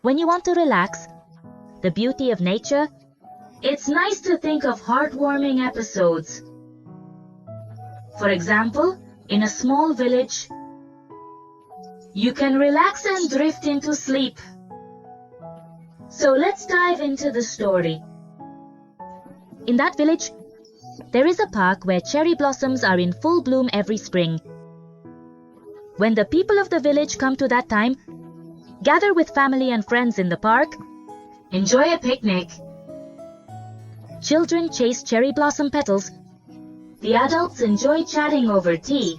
when you want to relax, the beauty of nature, it's nice to think of heartwarming episodes. For example, in a small village, you can relax and drift into sleep. So let's dive into the story. In that village, there is a park where cherry blossoms are in full bloom every spring. When the people of the village come to that time, gather with family and friends in the park, enjoy a picnic. Children chase cherry blossom petals. The adults enjoy chatting over tea.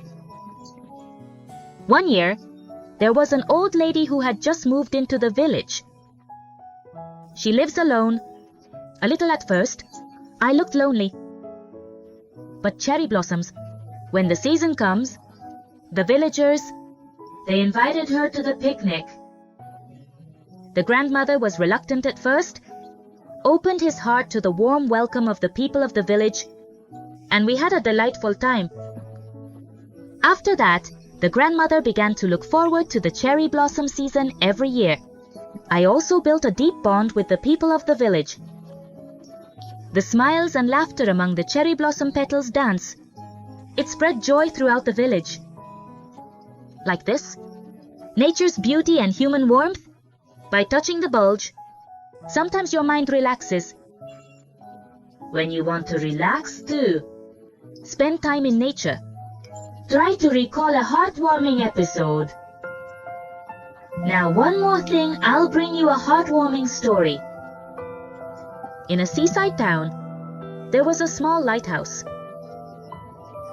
One year, there was an old lady who had just moved into the village. She lives alone. A little at first, I looked lonely. But cherry blossoms, when the season comes, the villagers, they invited her to the picnic. The grandmother was reluctant at first, opened his heart to the warm welcome of the people of the village, and we had a delightful time. After that, the grandmother began to look forward to the cherry blossom season every year. I also built a deep bond with the people of the village. The smiles and laughter among the cherry blossom petals dance. It spread joy throughout the village. Like this, nature's beauty and human warmth, by touching the bulge, sometimes your mind relaxes. When you want to relax too, spend time in nature. Try to recall a heartwarming episode. Now one more thing, I'll bring you a heartwarming story. In a seaside town, there was a small lighthouse.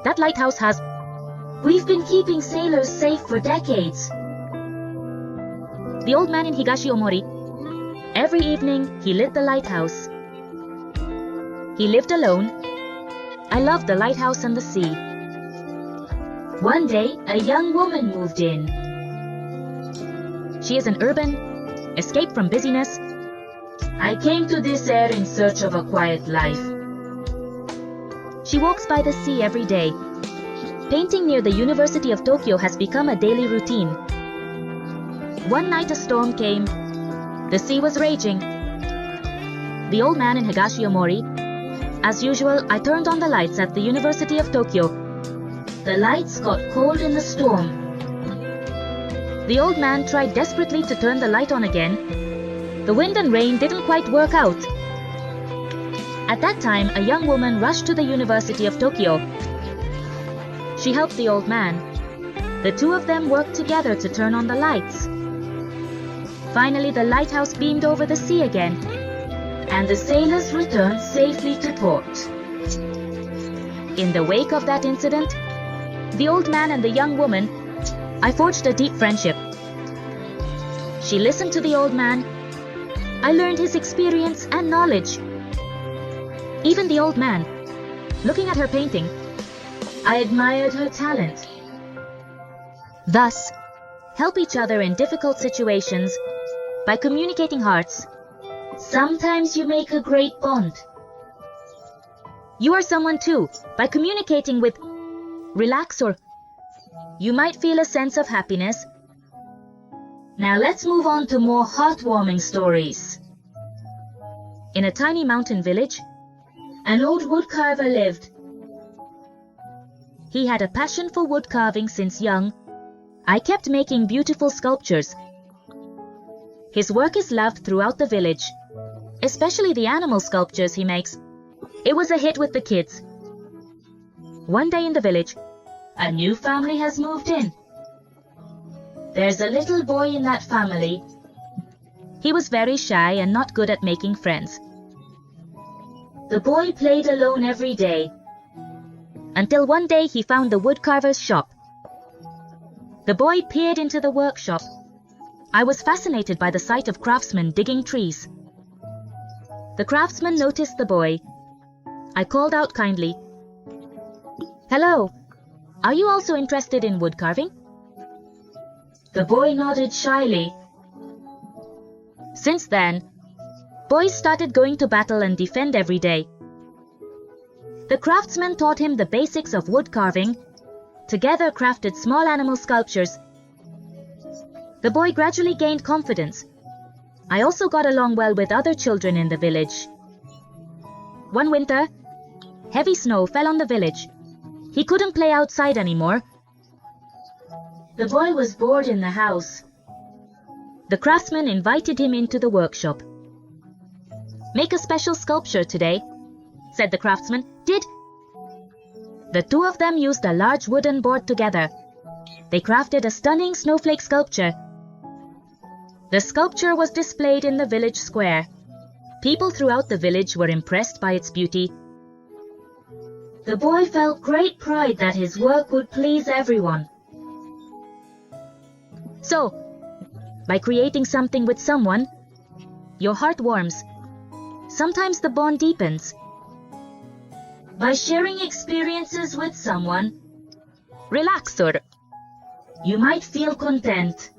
That lighthouse has... We've been keeping sailors safe for decades. The old man in Higashiomori, every evening he lit the lighthouse. He lived alone. I loved the lighthouse and the sea. One day, a young woman moved in. She is an urban, escaped from busyness. I came to this air in search of a quiet life. She walks by the sea every day. Painting near the University of Tokyo has become a daily routine. One night a storm came. The sea was raging. The old man in Higashiomori. As usual, I turned on the lights at the University of Tokyo. The lights got cold in the storm. The old man tried desperately to turn the light on again. The wind and rain didn't quite work out. At that time, a young woman rushed to the University of Tokyo. She helped the old man. The two of them worked together to turn on the lights. Finally, the lighthouse beamed over the sea again, and the sailors returned safely to port. In the wake of that incident, the old man and the young woman, I forged a deep friendship. She listened to the old man. I learned his experience and knowledge. Even the old man, looking at her painting, I admired her talent. Thus, help each other in difficult situations by communicating hearts. Sometimes you make a great bond. You are someone too, by communicating with relax, or you might feel a sense of happiness. Now let's move on to more heartwarming stories. In a tiny mountain village, an old woodcarver lived. He had a passion for wood carving since young. I kept making beautiful sculptures. His work is loved throughout the village, especially the animal sculptures he makes. It was a hit with the kids. One day in the village, a new family has moved in. There's a little boy in that family. He was very shy and not good at making friends. The boy played alone every day, until one day he found the woodcarver's shop. The boy peered into the workshop. I was fascinated by the sight of craftsmen digging trees. The craftsman noticed the boy. I called out kindly, "Hello, are you also interested in wood carving?" The boy nodded shyly. Since then, boys started going to battle and defend every day. The craftsman taught him the basics of wood carving, together crafted small animal sculptures. The boy gradually gained confidence. I also got along well with other children in the village. One winter, heavy snow fell on the village. He couldn't play outside anymore. The boy was bored in the house. The craftsman invited him into the workshop. "Make a special sculpture today," said the craftsman. "Did?" The two of them used a large wooden board together. They crafted a stunning snowflake sculpture. The sculpture was displayed in the village square. People throughout the village were impressed by its beauty. The boy felt great pride that his work would please everyone. So, by creating something with someone, your heart warms. Sometimes the bond deepens. By sharing experiences with someone, relax, you might feel content.